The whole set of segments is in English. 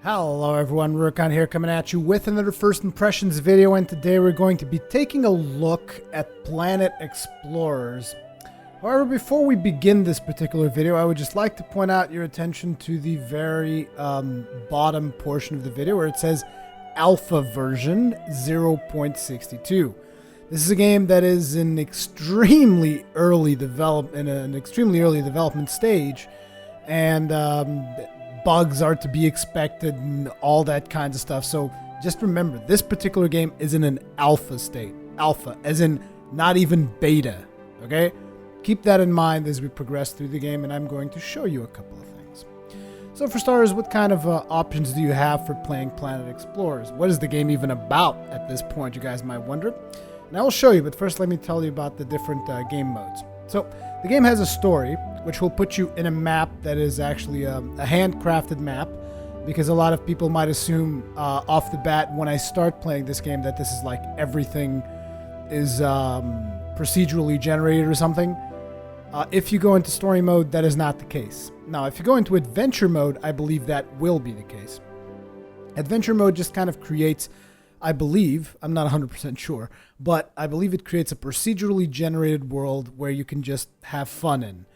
Hello everyone, Rurikhan here coming at you with another First Impressions video, and today we're going to be taking a look at Planet Explorers. However, before we begin this particular video, I would just like to point out your attention to the very bottom portion of the video where it says Alpha version 0.62. This is a game that is in extremely early development stage, and bugs are to be expected and all that kinds of stuff. So just remember, this particular game is in an alpha state. Alpha, as in not even beta, okay? Keep that in mind as we progress through the game, and I'm going to show you a couple of things. So for starters, what kind of options do you have for playing Planet Explorers? What is the game even about at this point, you guys might wonder? And I will show you, but first let me tell you about the different game modes. So the game has a story, which will put you in a map that is actually a handcrafted map, because a lot of people might assume off the bat when I start playing this game that this is like everything is procedurally generated or something. If you go into story mode, that is not the case. Now, if you go into adventure mode, I believe that will be the case. Adventure mode just kind of creates, I believe, I'm not 100% sure, but I believe it creates a procedurally generated world where you can just have fun in.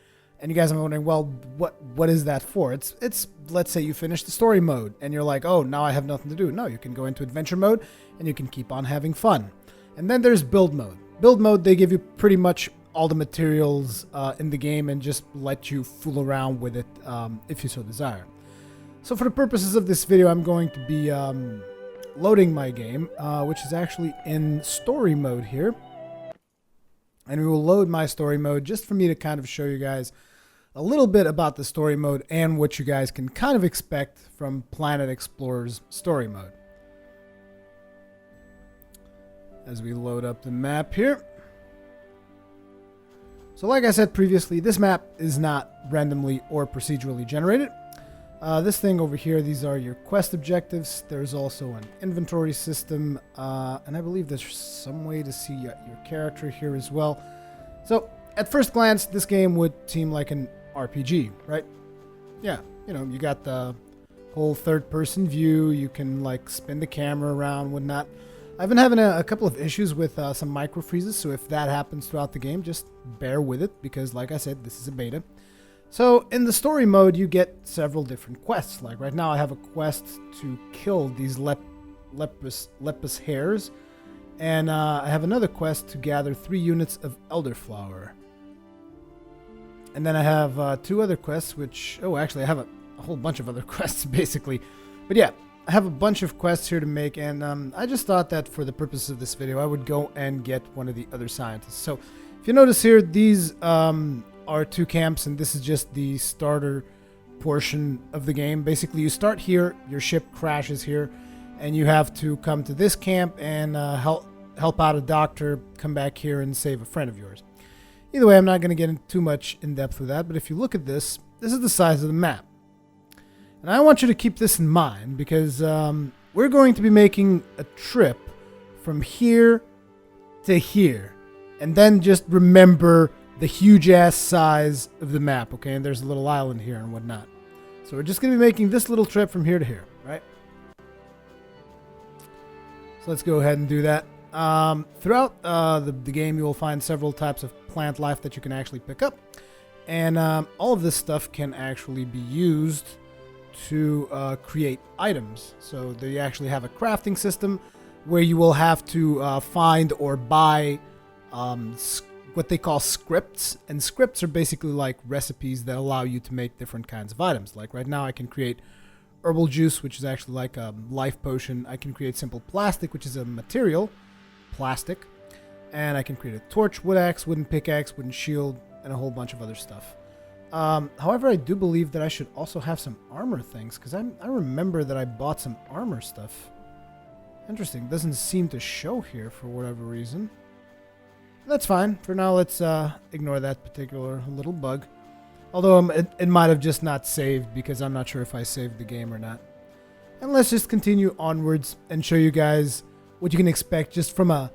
And you guys are wondering, well, what is that for? It's let's say you finish the story mode and you're like, oh, now I have nothing to do. No, you can go into adventure mode and you can keep on having fun. And then there's build mode. Build mode, they give you pretty much all the materials in the game and just let you fool around with it if you so desire. So for the purposes of this video, I'm going to be loading my game, which is actually in story mode here. And we will load my story mode just for me to kind of show you guys a little bit about the story mode and what you guys can kind of expect from Planet Explorers story mode. As we load up the map here. So like I said previously, this map is not randomly or procedurally generated. This thing over here, these are your quest objectives. There's also an inventory system, and I believe there's some way to see your character here as well. So at first glance, this game would seem like an RPG, right? Yeah, you know, you got the whole third-person view. You can like spin the camera around, whatnot. I've been having a couple of issues with some micro freezes, so if that happens throughout the game, just bear with it, because like I said, this is a beta. So in the story mode, you get several different quests. Like right now, I have a quest to kill these leprous hares, and I have another quest to gather 3 units of elderflower. And then I have 2 other quests, which actually I have a whole bunch of other quests basically. But yeah, I have a bunch of quests here to make, and I just thought that for the purpose of this video, I would go and get one of the other scientists. So if you notice here, these are 2 camps, and this is just the starter portion of the game. Basically, you start here, your ship crashes here, and you have to come to this camp and help out a doctor, come back here and save a friend of yours. Either way, I'm not going to get too much in depth with that, but if you look at this, this is the size of the map. And I want you to keep this in mind, because we're going to be making a trip from here to here, and then just remember the huge ass size of the map, okay? And there's a little island here and whatnot. So we're just going to be making this little trip from here to here, right? So let's go ahead and do that. Throughout the game, you will find several types of plant life that you can actually pick up. And all of this stuff can actually be used to create items. So they actually have a crafting system where you will have to find or buy what they call scripts, and scripts are basically like recipes that allow you to make different kinds of items. Like right now I can create herbal juice, which is actually like a life potion. I can create simple plastic, which is a material, plastic, and I can create a torch, wood axe, wooden pickaxe, wooden shield, and a whole bunch of other stuff. However, I do believe that I should also have some armor things, because I remember that I bought some armor stuff. Interesting, doesn't seem to show here for whatever reason. That's fine. For now, let's ignore that particular little bug. Although it might have just not saved, because I'm not sure if I saved the game or not. And let's just continue onwards and show you guys what you can expect just from a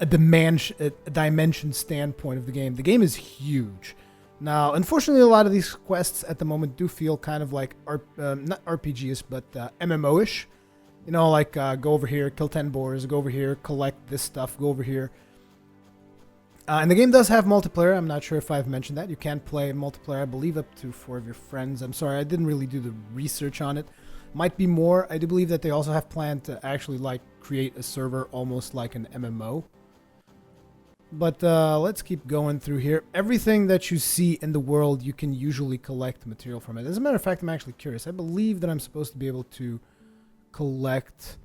dimension standpoint of the game. The game is huge. Now, unfortunately, a lot of these quests at the moment do feel kind of like, not RPGish, but MMO-ish. You know, like go over here, kill 10 boars, go over here, collect this stuff, go over here. And the game does have multiplayer. I'm not sure if I've mentioned that. You can play multiplayer, I believe, up to 4 of your friends. I'm sorry, I didn't really do the research on it. Might be more. I do believe that they also have planned to actually like create a server almost like an MMO. But let's keep going through here. Everything that you see in the world, you can usually collect material from it. As a matter of fact, I'm actually curious. I believe that I'm supposed to be able to collect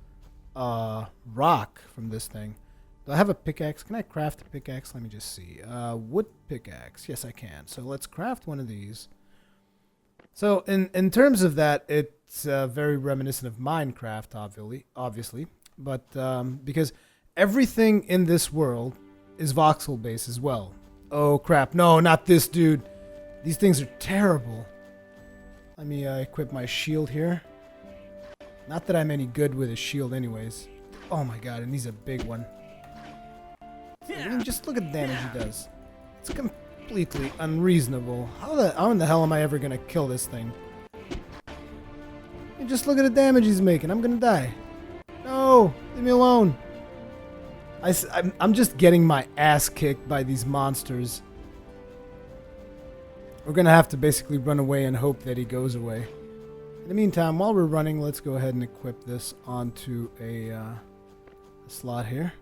rock from this thing. Do I have a pickaxe? Can I craft a pickaxe? Let me just see. Wood pickaxe. Yes, I can. So let's craft one of these. So in terms of that, it's very reminiscent of Minecraft, obviously. But because everything in this world is voxel-based as well. Oh, crap. No, not this, dude. These things are terrible. Let me equip my shield here. Not that I'm any good with a shield anyways. Oh my god, and he's a big one. I mean, just look at the damage he does. It's completely unreasonable. How in the hell am I ever going to kill this thing? And just look at the damage he's making. I'm going to die. No! Leave me alone. I'm just getting my ass kicked by these monsters. We're going to have to basically run away and hope that he goes away. In the meantime, while we're running, let's go ahead and equip this onto a slot here.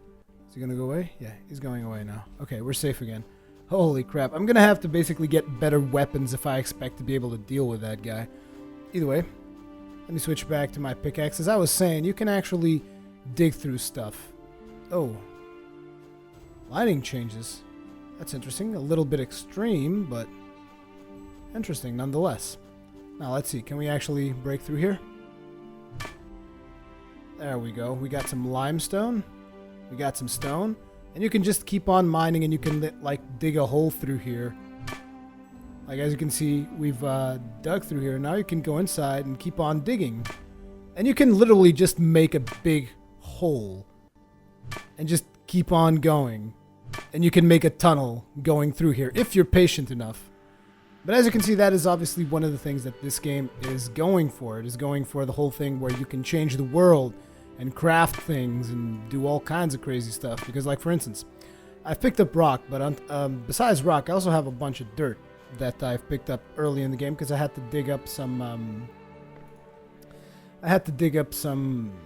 Is he going to go away? Yeah, he's going away now. Okay, we're safe again. Holy crap. I'm going to have to basically get better weapons if I expect to be able to deal with that guy. Either way, let me switch back to my pickaxe. As I was saying, you can actually dig through stuff. Oh. Lighting changes. That's interesting. A little bit extreme, but interesting nonetheless. Now, let's see. Can we actually break through here? There we go. We got some limestone. We got some stone. And you can just keep on mining and you can, like, dig a hole through here. Like, as you can see, we've dug through here. Now you can go inside and keep on digging. And you can literally just make a big hole. And just keep on going. And you can make a tunnel going through here if you're patient enough. But as you can see, that is obviously one of the things that this game is going for. It is going for the whole thing where you can change the world and craft things and do all kinds of crazy stuff. Because, like, for instance, I've picked up rock, but besides rock, I also have a bunch of dirt that I've picked up early in the game because I had to dig up some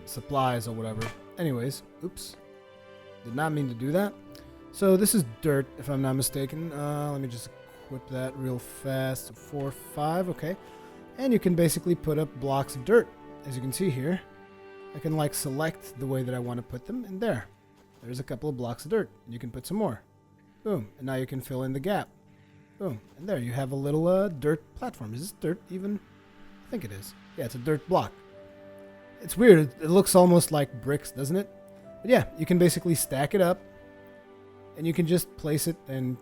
supplies or whatever. Anyways, oops. Did not mean to do that. So this is dirt, if I'm not mistaken. Let me just equip that real fast. 4, 5, okay. And you can basically put up blocks of dirt. As you can see here, I can like select the way that I want to put them, and there's a couple of blocks of dirt. You can put some more. Boom. And now you can fill in the gap. Boom. And there you have a little dirt platform. Is this dirt even? I think it is. Yeah, it's a dirt block. It's weird. It looks almost like bricks, doesn't it? But yeah, you can basically stack it up. And you can just place it, and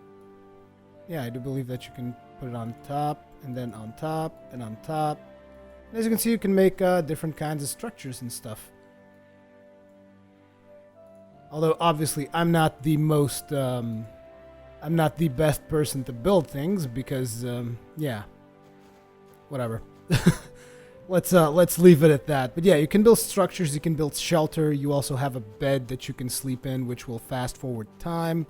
yeah, I do believe that you can put it on top, and then on top, and on top. And as you can see, you can make different kinds of structures and stuff. Although, obviously, I'm not the best person to build things, because, yeah, whatever. Let's leave it at that. But yeah, you can build structures, you can build shelter, you also have a bed that you can sleep in, which will fast forward time.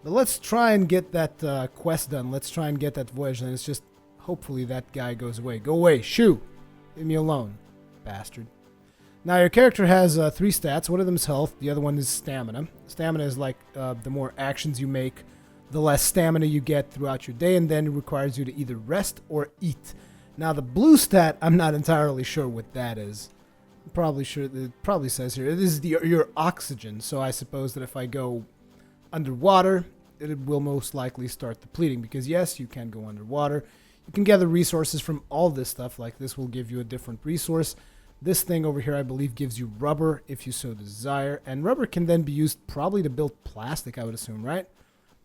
But let's try and get that quest done. Let's try and get that voyage done. It's just, hopefully that guy goes away. Go away, shoo! Leave me alone, bastard. Now your character has 3 stats. One of them is health, the other one is stamina. Stamina is like the more actions you make, the less stamina you get throughout your day, and then it requires you to either rest or eat. Now the blue stat, I'm not entirely sure what that is. I'm probably sure it probably says here it is your oxygen. So I suppose that if I go underwater, it will most likely start depleting. Because yes, you can go underwater. You can gather resources from all this stuff. Like this will give you a different resource. This thing over here, I believe, gives you rubber if you so desire, and rubber can then be used probably to build plastic. I would assume, right?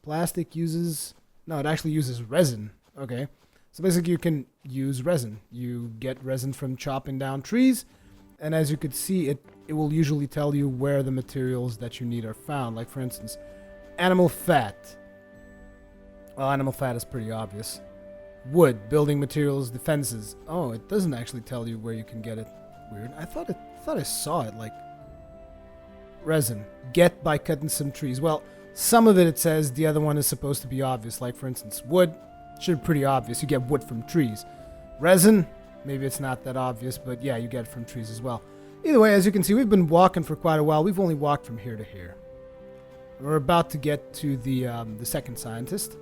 Plastic uses it actually uses resin. Okay. So basically you can use resin. You get resin from chopping down trees, and as you could see, it will usually tell you where the materials that you need are found. Like for instance, animal fat. Well, animal fat is pretty obvious. Wood, building materials, defenses. Oh, it doesn't actually tell you where you can get it. Weird. I thought I saw it, like... Resin. Get by cutting some trees. Well, some of it says, the other one is supposed to be obvious. Like, for instance, wood. Should be pretty obvious. You get wood from trees. Resin. Maybe it's not that obvious, but yeah, you get it from trees as well. Either way, as you can see, we've been walking for quite a while. We've only walked from here to here. We're about to get to the second scientist.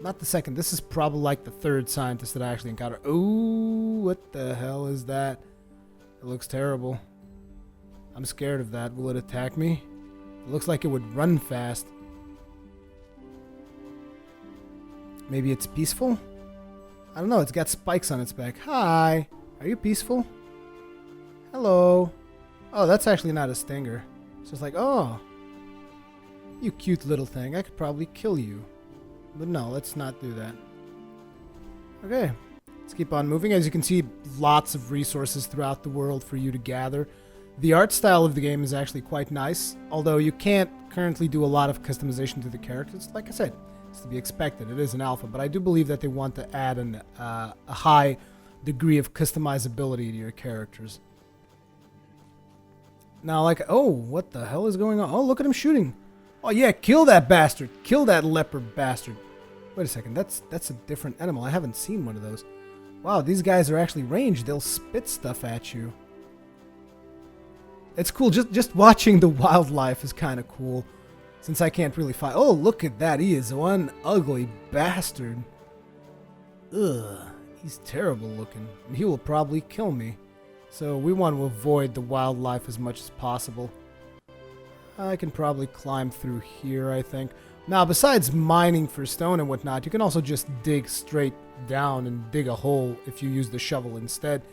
Not the second. This is probably like the third scientist that I actually encountered. Ooh, what the hell is that? It looks terrible. I'm scared of that. Will it attack me? It looks like it would run fast. Maybe it's peaceful? I don't know. It's got spikes on its back. Hi. Are you peaceful? Hello. Oh, that's actually not a stinger. It's just like, oh. You cute little thing. I could probably kill you. But no, let's not do that. Okay. Let's keep on moving. As you can see, lots of resources throughout the world for you to gather. The art style of the game is actually quite nice, although you can't currently do a lot of customization to the characters. Like I said, it's to be expected. It is an alpha, but I do believe that they want to add a high degree of customizability to your characters. Now, like, oh, what the hell is going on? Oh, look at him shooting. Oh, yeah, kill that bastard. Kill that leopard bastard. Wait a second, that's a different animal. I haven't seen one of those. Wow, these guys are actually ranged. They'll spit stuff at you. It's cool. Just watching the wildlife is kind of cool. Since I can't really fight. Oh, look at that. He is one ugly bastard. Ugh. He's terrible looking. And he will probably kill me. So we want to avoid the wildlife as much as possible. I can probably climb through here, I think. Now, besides mining for stone and whatnot, you can also just dig straight down and dig a hole if you use the shovel instead.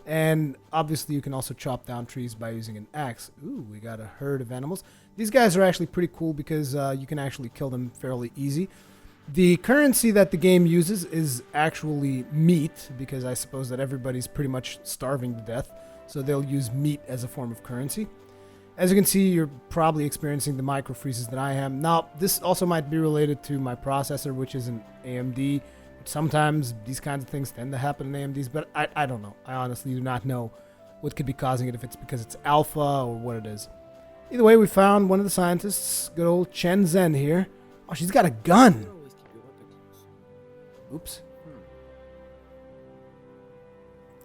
And obviously you can also chop down trees by using an axe. Ooh, we got a herd of animals. These guys are actually pretty cool because you can actually kill them fairly easy. The currency that the game uses is actually meat, because I suppose that everybody's pretty much starving to death. So they'll use meat as a form of currency. As you can see, you're probably experiencing the micro freezes that I am. Now, this also might be related to my processor, which is an AMD. Sometimes these kinds of things tend to happen in AMDs, but I don't know. I honestly do not know what could be causing it, if it's because it's alpha or what it is. Either way, we found one of the scientists, good old Chen Zhen here. Oh, she's got a gun. Oops.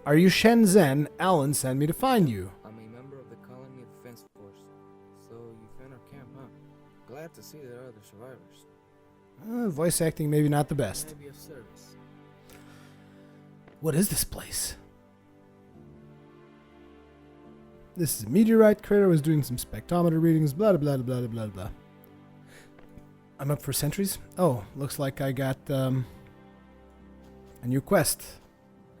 Are you Shen Zhen? Alan sent me to find you. I'm a member of the Colony Defense Force. So you found our camp, huh? Glad to see there are other survivors. Voice acting maybe not the best. Can I be of service? What is this place? This is a meteorite crater. I was doing some spectrometer readings. Blah, blah, blah, blah, blah, blah. I'm up for sentries. Oh, looks like I got a new quest.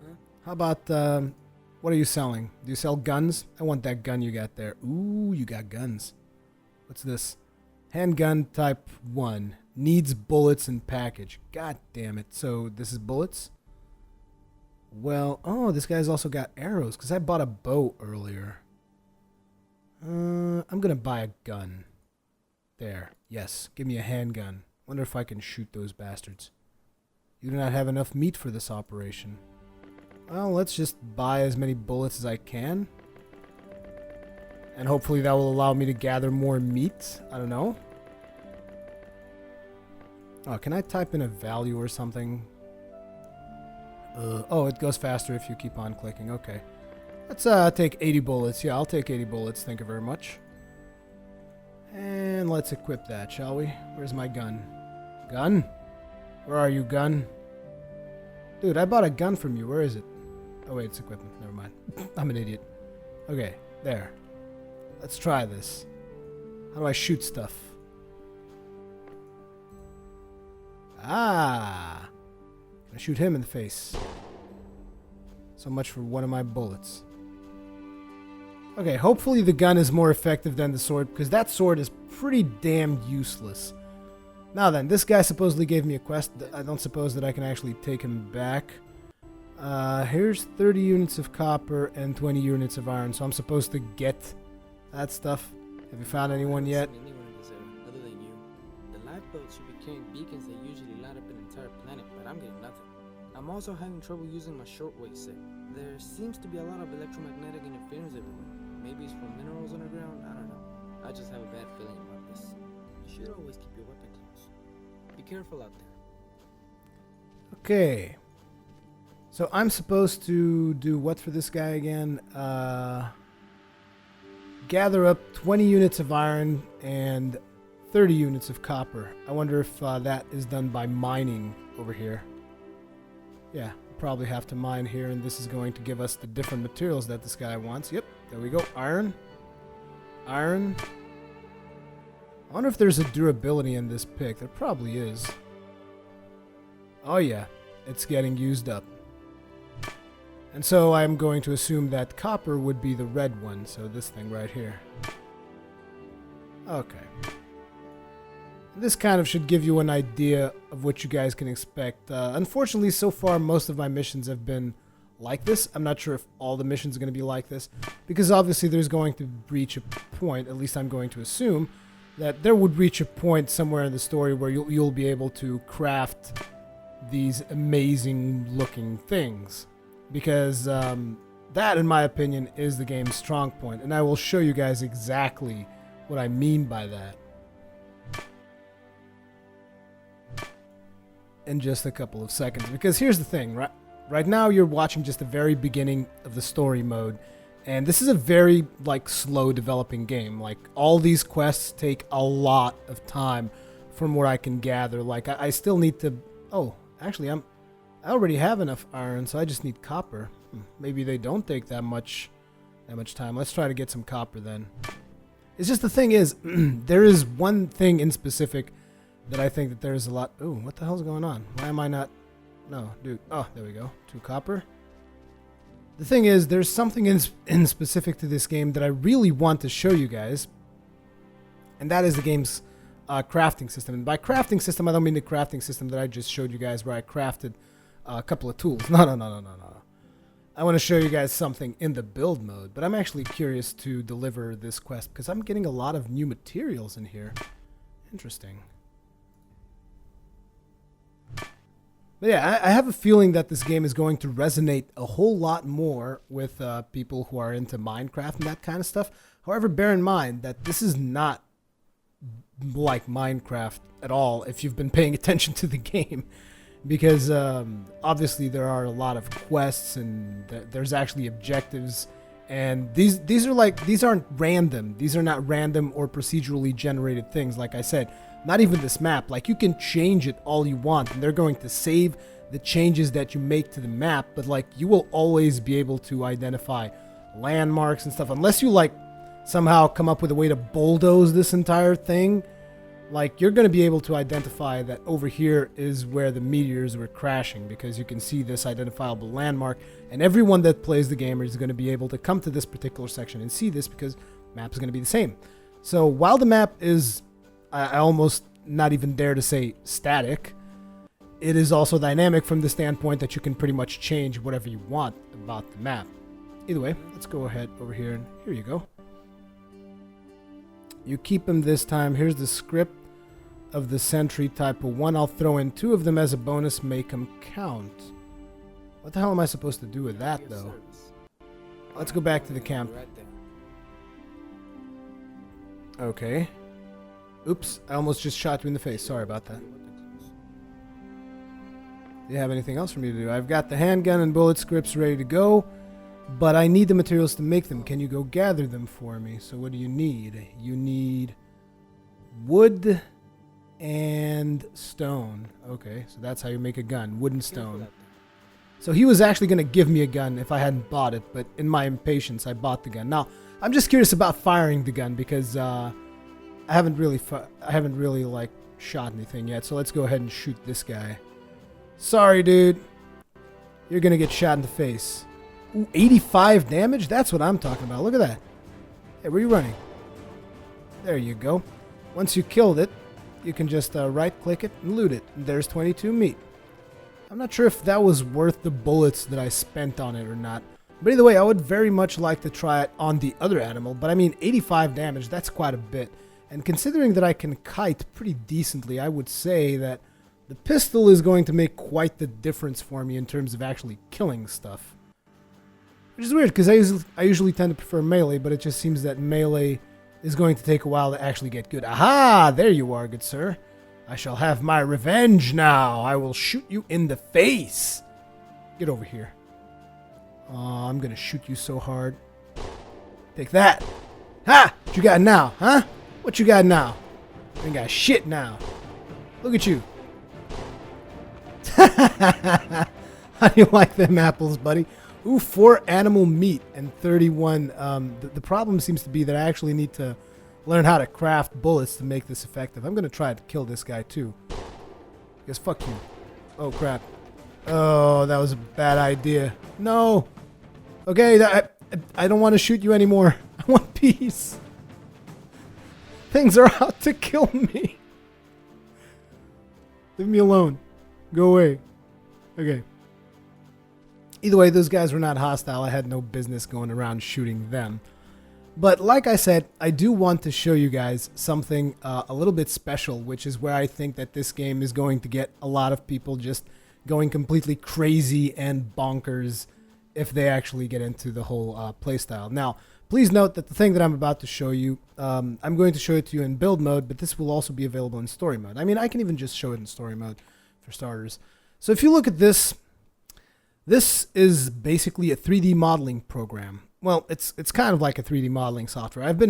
Huh? How about, what are you selling? Do you sell guns? I want that gun you got there. Ooh, you got guns. What's this? Handgun type 1. Needs bullets and package. God damn it. So this is bullets? Well, oh, this guy's also got arrows, because I bought a bow earlier. I'm going to buy a gun. There. Yes. Give me a handgun. Wonder if I can shoot those bastards. You do not have enough meat for this operation. Well, let's just buy as many bullets as I can. And hopefully that will allow me to gather more meat. I don't know. Oh, can I type in a value or something? Oh, it goes faster if you keep on clicking. Okay. Let's take 80 bullets. Yeah, I'll take 80 bullets. Thank you very much. And let's equip that, shall we? Where's my gun? Gun? Where are you, gun? Dude, I bought a gun from you. Where is it? Oh, wait, it's equipment. Never mind. I'm an idiot. Okay, there. Let's try this. How do I shoot stuff? Ah! I shoot him in the face. So much for one of my bullets. Okay, hopefully the gun is more effective than the sword, because that sword is pretty damn useless. Now then, this guy supposedly gave me a quest. I don't suppose that I can actually take him back. Here's 30 units of copper and 20 units of iron, so I'm supposed to get that stuff. Have you found anyone yet? Anyone in this area other than you. The lifeboats should be carrying beacons that usually light up an entire I'm getting nothing. I'm also having trouble using my shortwave set. There seems to be a lot of electromagnetic interference everywhere. Maybe it's from minerals underground, I don't know. I just have a bad feeling about this. You should always keep your weapon close. Be careful out there. Okay. So I'm supposed to do what for this guy again? Gather up 20 units of iron and 30 units of copper. I wonder if that is done by mining over here. Yeah, probably have to mine here, and this is going to give us the different materials that this guy wants. Yep, there we go. Iron. Iron. I wonder if there's a durability in this pick. There probably is. Oh yeah, it's getting used up. And so I'm going to assume that copper would be the red one, so this thing right here. Okay. This kind of should give you an idea of what you guys can expect. Unfortunately, so far, most of my missions have been like this. I'm not sure if all the missions are going to be like this, because obviously there's going to reach a point, at least I'm going to assume, that there would reach a point somewhere in the story where you'll be able to craft these amazing looking things. Because that, in my opinion, is the game's strong point. And I will show you guys exactly what I mean by that in just a couple of seconds. Because here's the thing, right now you're watching just the very beginning of the story mode. And this is a very, slow developing game. All these quests take a lot of time from what I can gather. I still need to... Oh, actually, I already have enough iron, so I just need copper. Maybe they don't take that much time. Let's try to get some copper then. It's just the thing is, there is one thing in specific that I think that there's a lot... Ooh, what the hell's going on? Why am I not... No, dude. Oh, there we go. 2 copper. The thing is, there's something in specific to this game that I really want to show you guys. And that is the game's crafting system. And by crafting system, I don't mean the crafting system that I just showed you guys where I crafted a couple of tools. No. I want to show you guys something in the build mode. But I'm actually curious to deliver this quest because I'm getting a lot of new materials in here. Interesting. But yeah, I have a feeling that this game is going to resonate a whole lot more with people who are into Minecraft and that kind of stuff. However, bear in mind that this is not like Minecraft at all if you've been paying attention to the game. Because obviously there are a lot of quests and there's actually objectives. And these aren't random. These are not random or procedurally generated things, like I said. Not even this map. You can change it all you want, and they're going to save the changes that you make to the map, but you will always be able to identify landmarks and stuff, unless you somehow come up with a way to bulldoze this entire thing. You're going to be able to identify that over here is where the meteors were crashing, because you can see this identifiable landmark, and everyone that plays the game is going to be able to come to this particular section and see this, because the map is going to be the same. So while the map is... I almost not even dare to say static. It is also dynamic from the standpoint that you can pretty much change whatever you want about the map. Either way, let's go ahead over here, and here you go. You keep them this time. Here's the script of the sentry type of 1. I'll throw in 2 of them as a bonus, make them count. What the hell am I supposed to do with that, though? Let's go back to the camp. Okay. Oops, I almost just shot you in the face. Sorry about that. Do you have anything else for me to do? I've got the handgun and bullet scripts ready to go, but I need the materials to make them. Can you go gather them for me? So what do you need? You need wood and stone. Okay, so that's how you make a gun. Wood and stone. So he was actually going to give me a gun if I hadn't bought it, but in my impatience, I bought the gun. Now, I'm just curious about firing the gun because... I haven't really shot anything yet, so let's go ahead and shoot this guy. Sorry, dude. You're gonna get shot in the face. Ooh, 85 damage? That's what I'm talking about. Look at that. Hey, where are you running? There you go. Once you killed it, you can just right-click it and loot it. And there's 22 meat. I'm not sure if that was worth the bullets that I spent on it or not. But either way, I would very much like to try it on the other animal. But I mean, 85 damage, that's quite a bit. And considering that I can kite pretty decently, I would say that The pistol is going to make quite the difference for me in terms of actually killing stuff. Which is weird, because I usually tend to prefer melee, but it just seems that melee is going to take a while to actually get good. Aha! There you are, good sir. I shall have my revenge now. I will shoot you in the face. Get over here. I'm going to shoot you so hard. Take that. Ha! What you got now, huh? What you got now? You ain't got shit now. Look at you. How do you like them apples, buddy? Ooh, 4 animal meat and 31. The problem seems to be that I actually need to learn how to craft bullets to make this effective. I'm going to try to kill this guy, too. Because fuck you. Oh, crap. Oh, that was a bad idea. No. Okay, I don't want to shoot you anymore. I want peace. Things are out to kill me. Leave me alone. Go away. Okay. Either way, those guys were not hostile. I had no business going around shooting them. But like I said, I do want to show you guys something a little bit special, which is where I think that this game is going to get a lot of people just going completely crazy and bonkers if they actually get into the whole playstyle. Now, please note that the thing that I'm about to show you, I'm going to show it to you in build mode, but this will also be available in story mode. I mean, I can even just show it in story mode for starters. So if you look at this, this is basically a 3D modeling program. Well, it's kind of like a 3D modeling software. I've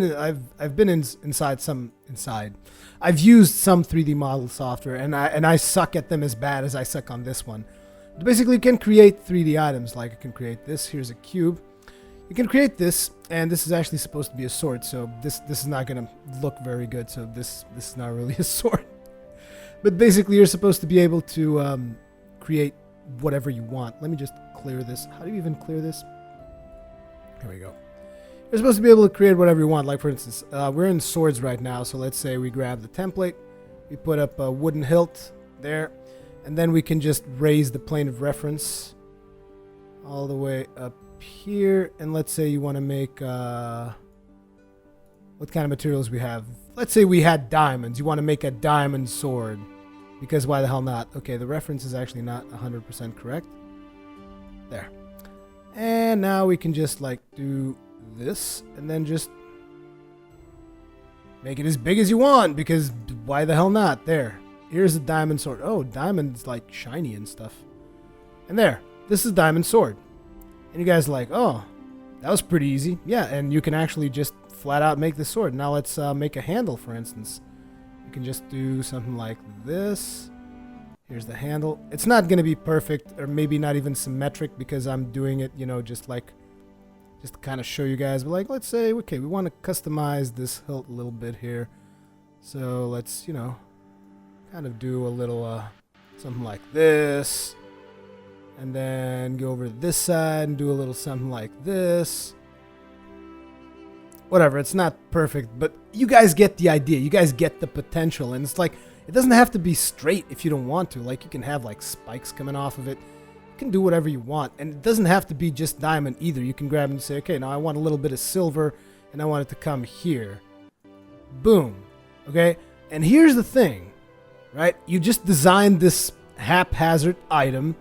used some 3D model software, and I suck at them as bad as I suck on this one. But basically, you can create 3D items. Like, you can create this. Here's a cube. You can create this, and this is actually supposed to be a sword. So this is not gonna look very good. So this is not really a sword. But basically, you're supposed to be able to create whatever you want. Let me just clear this. How do you even clear this? Here we go. You're supposed to be able to create whatever you want. Like, for instance, we're in swords right now. So let's say we grab the template. We put up a wooden hilt there. And then we can just raise the plane of reference all the way up here. And let's say you want to make... what kind of materials we have? Let's say we had diamonds. You want to make a diamond sword. Because why the hell not? Okay, the reference is actually not 100% correct. There. And now we can just like do this and then just make it as big as you want, because why the hell not? There. Here's a diamond sword. Oh, diamond's like shiny and stuff. And there. This is diamond sword. And you guys are like, oh, that was pretty easy. Yeah, and you can actually just flat out make the sword. Now let's make a handle, for instance. You can just do something like this. Here's the handle. It's not going to be perfect, or maybe not even symmetric, because I'm doing it, you know, just to kind of show you guys. But like, let's say, okay, we want to customize this hilt a little bit here. So let's, you know, kind of do a little something like this. And then go over to this side and do a little something like this. Whatever, it's not perfect, but you guys get the idea. You guys get the potential. And it's like, it doesn't have to be straight if you don't want to. Like, you can have like spikes coming off of it. You can do whatever you want. And it doesn't have to be just diamond either. You can grab and say, okay, now I want a little bit of silver and I want it to come here. Boom. Okay? And here's the thing, right? You just designed this haphazard item,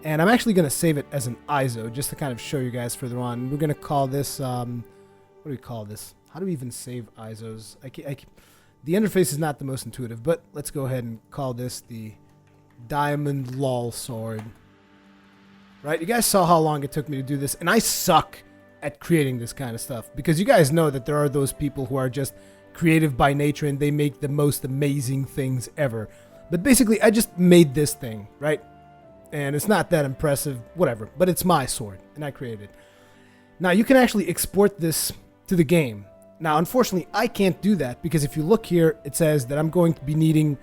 and I'm actually going to save it as an ISO just to kind of show you guys further on. We're going to call this, what do we call this? How do we even save ISOs? The interface is not the most intuitive, but let's go ahead and call this the Diamond Lol Sword. Right? You guys saw how long it took me to do this, and I suck at creating this kind of stuff, because you guys know that there are those people who are just creative by nature and they make the most amazing things ever. But basically, I just made this thing, right? And it's not that impressive, whatever, but it's my sword, and I created it. Now, you can actually export this to the game. Now, unfortunately, I can't do that, because if you look here, it says that I'm going to be needing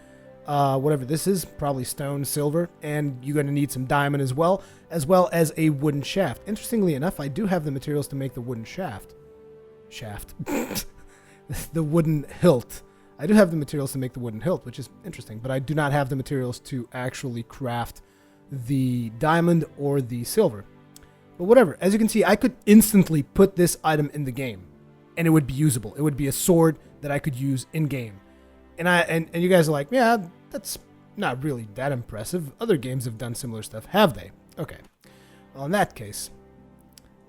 whatever this is, probably stone, silver, and you're going to need some diamond as well as a wooden shaft. Interestingly enough, I do have the materials to make the wooden shaft. The wooden hilt. I do have the materials to make the wooden hilt, which is interesting, but I do not have the materials to actually craft the diamond or the silver. But whatever, as you can see, I could instantly put this item in the game, and it would be usable. It would be a sword that I could use in game. And you guys are like, yeah, that's not really that impressive. Other games have done similar stuff, have they? Okay. Well, in that case,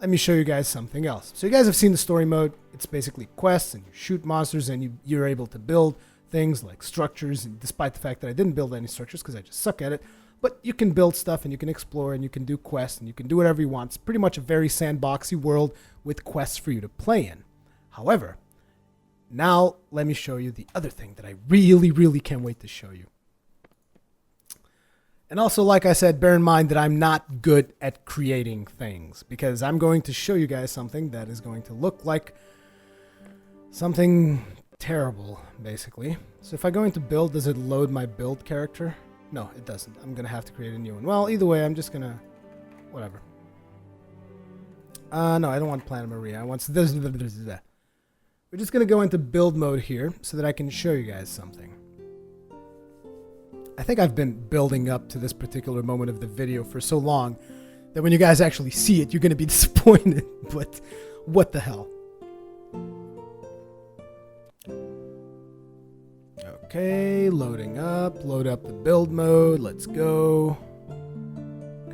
let me show you guys something else. So you guys have seen the story mode. It's basically quests, and you shoot monsters, and you're able to build things like structures, and despite the fact that I didn't build any structures because I just suck at it. But you can build stuff, and you can explore, and you can do quests, and you can do whatever you want. It's pretty much a very sandboxy world with quests for you to play in. However, now let me show you the other thing that I really, really can't wait to show you. And also, like I said, bear in mind that I'm not good at creating things, because I'm going to show you guys something that is going to look like something terrible, basically. So if I go into build, does it load my build character? No, it doesn't. I'm going to have to create a new one. Well, either way, I'm just going to... whatever. No, I don't want Planet Maria. I want... We're just going to go into build mode here so that I can show you guys something. I think I've been building up to this particular moment of the video for so long that when you guys actually see it, you're going to be disappointed. But what the hell? Okay, loading up. Load up the build mode. Let's go.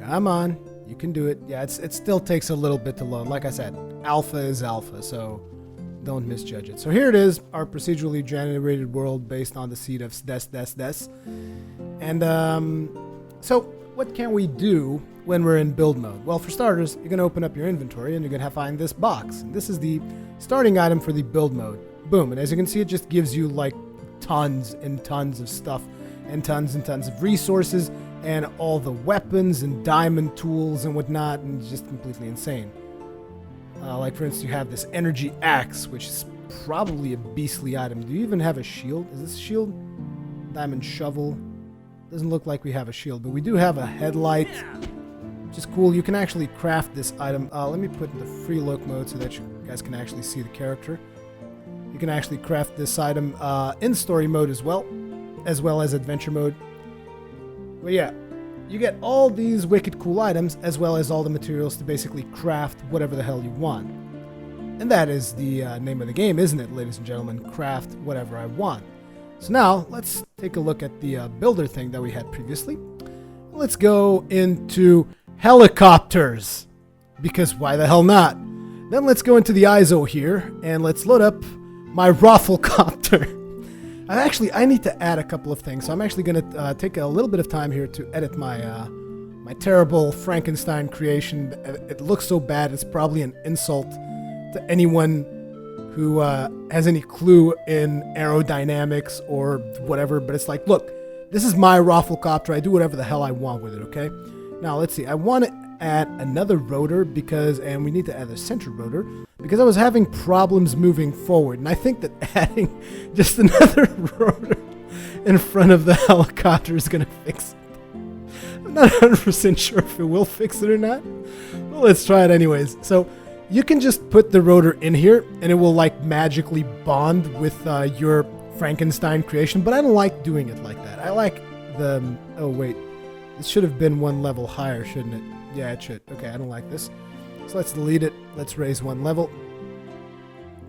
Come on. You can do it. Yeah, it still takes a little bit to load. Like I said, alpha is alpha, so don't misjudge it. So here it is, our procedurally generated world based on the seed of des. And so what can we do when we're in build mode? Well, for starters, you're going to open up your inventory and you're going to find this box. And this is the starting item for the build mode. Boom. And as you can see, it just gives you like tons and tons of stuff and tons of resources and all the weapons and diamond tools and whatnot, and it's just completely insane. Like, for instance, you have this energy axe, which is probably a beastly item. Do you even have a shield? Is this a shield? Diamond shovel. Doesn't look like we have a shield, but we do have a headlight, which is cool. You can actually craft this item. Let me put in the free look mode so that you guys can actually see the character. You can actually craft this item in story mode as well as adventure mode. But yeah, you get all these wicked cool items as well as all the materials to basically craft whatever the hell you want. And that is the name of the game, isn't it, ladies and gentlemen? Craft whatever I want. So now, let's take a look at the builder thing that we had previously. Let's go into helicopters, because why the hell not? Then let's go into the ISO here, and let's load up my Rafflecopter. I need to add a couple of things, so I'm actually going to take a little bit of time here to edit my my terrible Frankenstein creation. It looks so bad, it's probably an insult to anyone who has any clue in aerodynamics or whatever, but it's like, look, this is my Rafflecopter. I do whatever the hell I want with it, okay? Now, let's see. I want to add another rotor and we need to add a center rotor because I was having problems moving forward, and I think that adding just another rotor in front of the helicopter is going to fix it. I'm not 100% sure if it will fix it or not. Well, let's try it anyways. So you can just put the rotor in here and it will like magically bond with your Frankenstein creation, but I don't like doing it like that. I like the... oh wait, this should have been one level higher, shouldn't it? Yeah, it should. Okay, I don't like this. So let's delete it. Let's raise one level.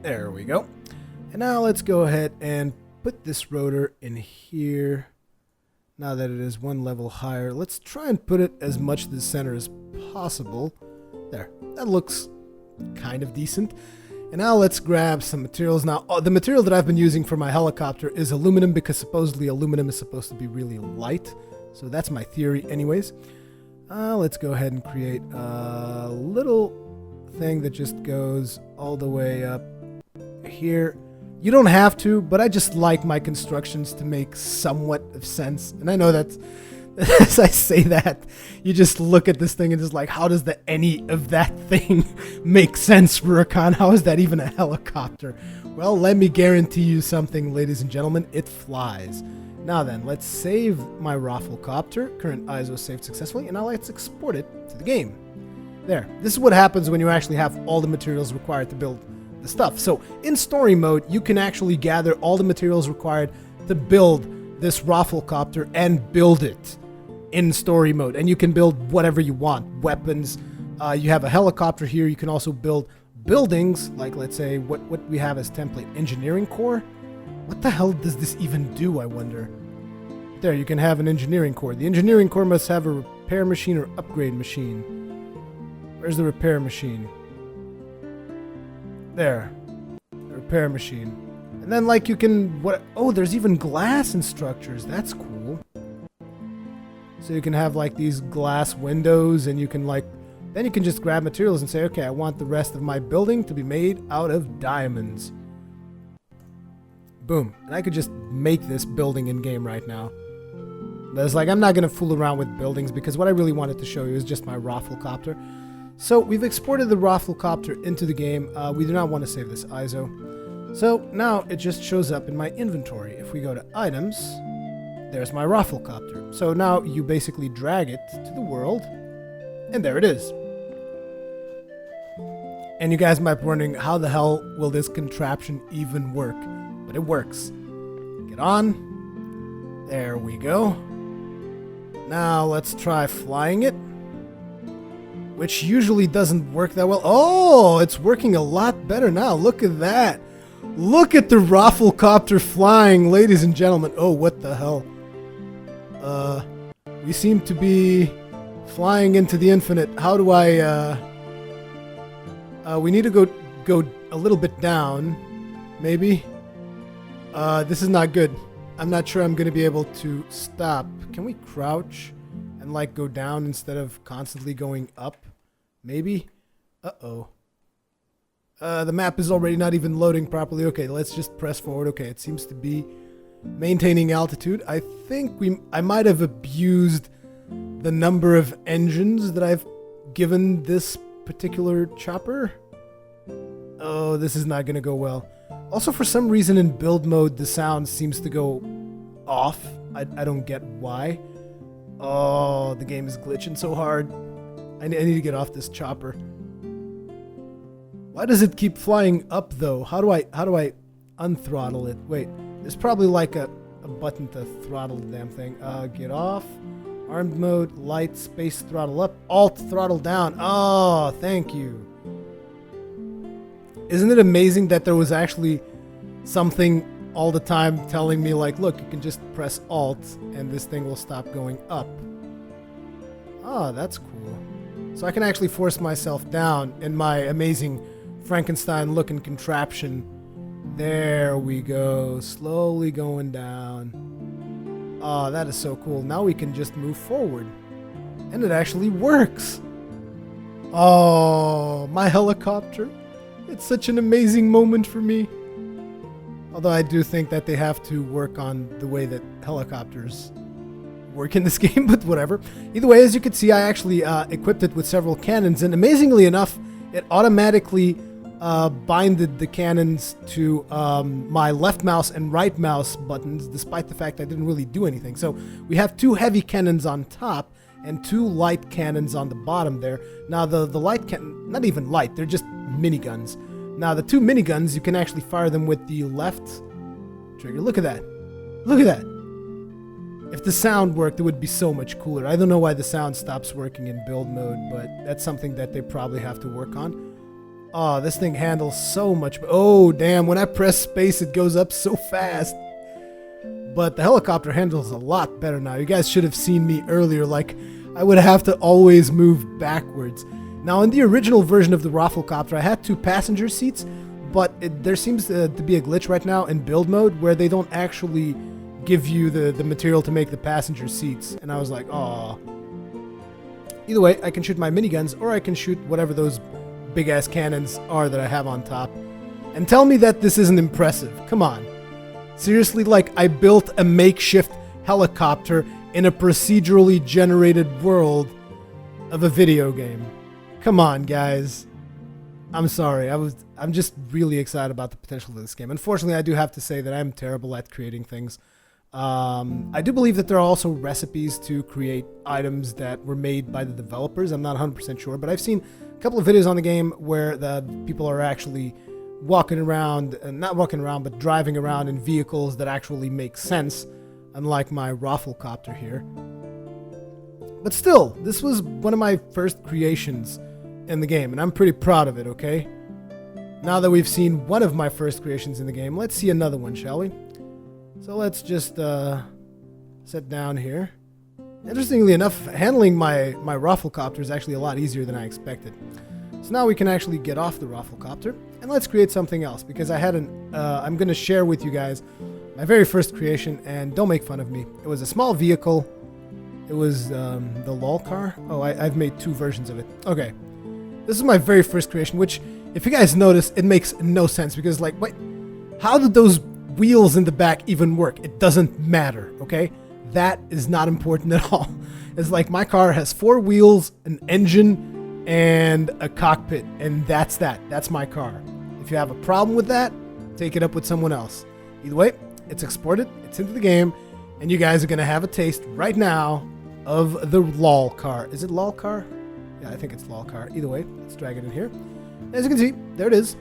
There we go. And now let's go ahead and put this rotor in here. Now that it is one level higher, let's try and put it as much to the center as possible. There. That looks kind of decent. And now let's grab some materials. Now, the material that I've been using for my helicopter is aluminum because supposedly aluminum is supposed to be really light. So that's my theory anyways. Let's go ahead and create a little thing that just goes all the way up here. You don't have to, but I just like my constructions to make somewhat of sense. And I know that as I say that, you just look at this thing and just like, how does any of that thing make sense, Rurikhan? How is that even a helicopter? Well, let me guarantee you something, ladies and gentlemen. It flies. Now then, let's save my Rafflecopter. Current ISO saved successfully. And now let's export it to the game. There. This is what happens when you actually have all the materials required to build the stuff. So in story mode, you can actually gather all the materials required to build this Rafflecopter and build it in story mode. And you can build whatever you want. Weapons. You have a helicopter here. You can also build buildings, like let's say what we have as template engineering core. What the hell does this even do, I wonder? There, you can have an engineering core. The engineering core must have a repair machine or upgrade machine. Where's the repair machine? There. The repair machine. And then, like, you can... Oh, there's even glass in structures. That's cool. So you can have, like, these glass windows, and you can, like... Then you can just grab materials and say, okay, I want the rest of my building to be made out of diamonds. Boom. And I could just make this building in-game right now. But it's like, I'm not going to fool around with buildings because what I really wanted to show you is just my Rafflecopter. So we've exported the Rafflecopter into the game. We do not want to save this ISO. So now it just shows up in my inventory. If we go to items, there's my Rafflecopter. So now you basically drag it to the world, and there it is. And you guys might be wondering, how the hell will this contraption even work? But it works. Get on. There we go. Now let's try flying it. Which usually doesn't work that well. Oh, it's working a lot better now. Look at that. Look at the Rafflecopter flying, ladies and gentlemen. Oh, what the hell? We seem to be flying into the infinite. How do I, we need to go a little bit down, maybe. This is not good. I'm not sure I'm going to be able to stop. Can we crouch and, like, go down instead of constantly going up? Maybe? Uh-oh. The map is already not even loading properly. Okay, let's just press forward. Okay, it seems to be maintaining altitude. I think I might have abused the number of engines that I've given this particular chopper. Oh, this is not going to go well. Also, for some reason in build mode, the sound seems to go off. I don't get why. Oh, the game is glitching so hard. I need to get off this chopper. Why does it keep flying up though? How do I unthrottle it? Wait, there's probably like a button to throttle the damn thing. Get off. Armed mode, light, space throttle up, alt throttle down. Oh, thank you. Isn't it amazing that there was actually something all the time telling me, like, look, you can just press alt and this thing will stop going up. Oh, that's cool. So I can actually force myself down in my amazing Frankenstein-looking contraption. There we go. Slowly going down. Oh, that is so cool. Now we can just move forward. And it actually works. Oh, my helicopter. It's such an amazing moment for me. Although I do think that they have to work on the way that helicopters work in this game, but whatever. Either way, as you can see, I actually equipped it with several cannons, and amazingly enough, it automatically binded the cannons to my left mouse and right mouse buttons, despite the fact I didn't really do anything. So we have two heavy cannons on top and two light cannons on the bottom there. Now the light cannon, not even light, they're just miniguns. Now the two miniguns, you can actually fire them with the left trigger. Look at that. Look at that. If the sound worked, it would be so much cooler. I don't know why the sound stops working in build mode, but that's something that they probably have to work on. Oh, this thing handles so much. Oh, damn. When I press space, it goes up so fast. But the helicopter handles a lot better now. You guys should have seen me earlier. Like, I would have to always move backwards. Now, in the original version of the Rafflecopter, I had 2 passenger seats, but there seems to be a glitch right now in build mode where they don't actually give you the material to make the passenger seats. And I was like, oh. Either way, I can shoot my miniguns, or I can shoot whatever those big-ass cannons are that I have on top. And tell me that this isn't impressive. Come on. Seriously, like, I built a makeshift helicopter in a procedurally generated world of a video game. Come on, guys. I'm sorry. I'm just really excited about the potential of this game. Unfortunately, I do have to say that I'm terrible at creating things. I do believe that there are also recipes to create items that were made by the developers. I'm not 100% sure, but I've seen a couple of videos on the game where the people are actually walking around, not walking around, but driving around in vehicles that actually make sense, unlike my Rafflecopter here. But still, this was one of my first creations in the game, and I'm pretty proud of it, okay? Now that we've seen one of my first creations in the game, let's see another one, shall we? So let's just set down here. Interestingly enough, handling my Rafflecopter is actually a lot easier than I expected. So now we can actually get off the Rafflecopter, and let's create something else, because I'm going to share with you guys my very first creation, and don't make fun of me. It was a small vehicle. It was the lol car. Oh, I've made 2 versions of it. Okay. This is my very first creation, which, if you guys notice, it makes no sense, because, like, wait, how did those wheels in the back even work? It doesn't matter, okay? That is not important at all. It's like my car has 4 wheels, an engine, and a cockpit, and that's that. That's my car. If you have a problem with that, take it up with someone else. Either way, it's exported, it's into the game, and you guys are going to have a taste right now of the LOL car. Is it LOL car? Yeah, I think it's LOL car. Either way, let's drag it in here. As you can see, there it is,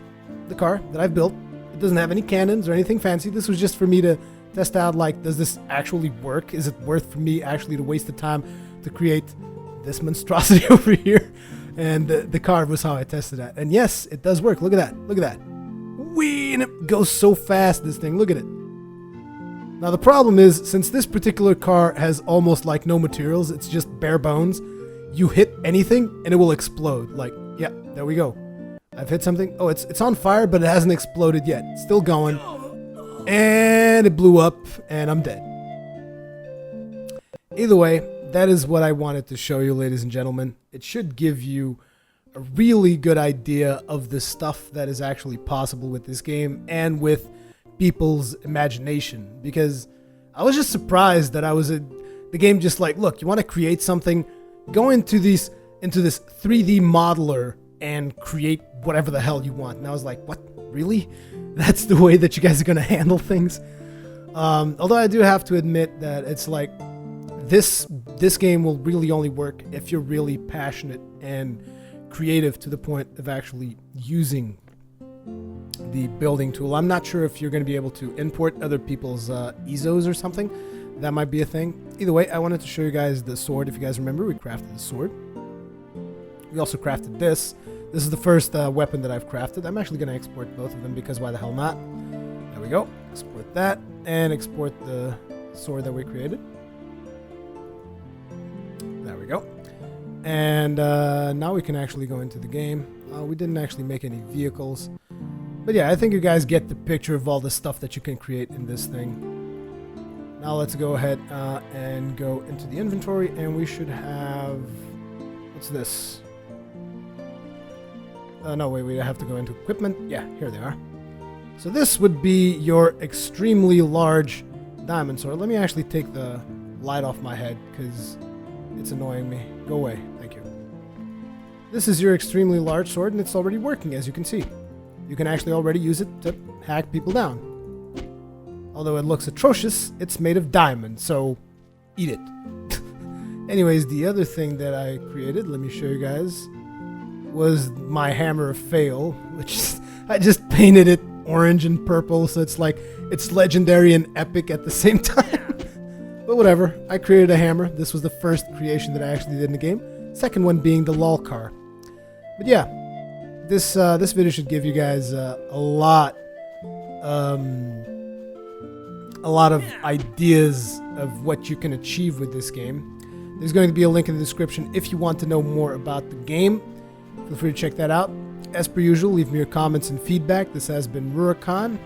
the car that I've built. It doesn't have any cannons or anything fancy. This was just for me to test out, like, does this actually work? Is it worth for me actually to waste the time to create this monstrosity over here? And the car was how I tested that. And yes, it does work. Look at that. Look at that. Whee! And it goes so fast, this thing. Look at it. Now the problem is, since this particular car has almost like no materials, it's just bare bones, you hit anything and it will explode. Like, yeah, there we go. I've hit something. Oh, it's on fire, but it hasn't exploded yet. It's still going. And it blew up, and I'm dead. Either way, that is what I wanted to show you, ladies and gentlemen. It should give you a really good idea of the stuff that is actually possible with this game and with people's imagination. Because I was just surprised that the game just like, look, you want to create something, go into this 3D modeler and create whatever the hell you want. And I was like, what? Really? That's the way that you guys are going to handle things? Although I do have to admit that it's like, this game will really only work if you're really passionate and creative to the point of actually using the building tool. I'm not sure if you're going to be able to import other people's EZOs or something. That might be a thing. Either way, I wanted to show you guys the sword. If you guys remember, we crafted the sword. We also crafted this. This is the first weapon that I've crafted. I'm actually going to export both of them because why the hell not? There we go. Export that and export the sword that we created. There we go. And now we can actually go into the game. We didn't actually make any vehicles. But yeah, I think you guys get the picture of all the stuff that you can create in this thing. Now let's go ahead and go into the inventory, and we should have... What's this? No, wait, we have to go into equipment. Yeah, here they are. So this would be your extremely large diamond sword. Let me actually take the light off my head because it's annoying me. Go away. Thank you. This is your extremely large sword, and it's already working, as you can see. You can actually already use it to hack people down. Although it looks atrocious, it's made of diamond, so eat it. Anyways, the other thing that I created, let me show you guys, was my hammer of fail, which I just painted it orange and purple, so it's like it's legendary and epic at the same time. But whatever, I created a hammer. This was the first creation that I actually did in the game. Second one being the LOL car. But yeah, this video should give you guys a lot of ideas of what you can achieve with this game. There's going to be a link in the description if you want to know more about the game. Feel free to check that out. As per usual, leave me your comments and feedback. This has been Rurikhan,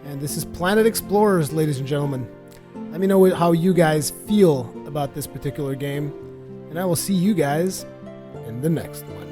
and this is Planet Explorers, ladies and gentlemen. Let me know how you guys feel about this particular game, and I will see you guys in the next one.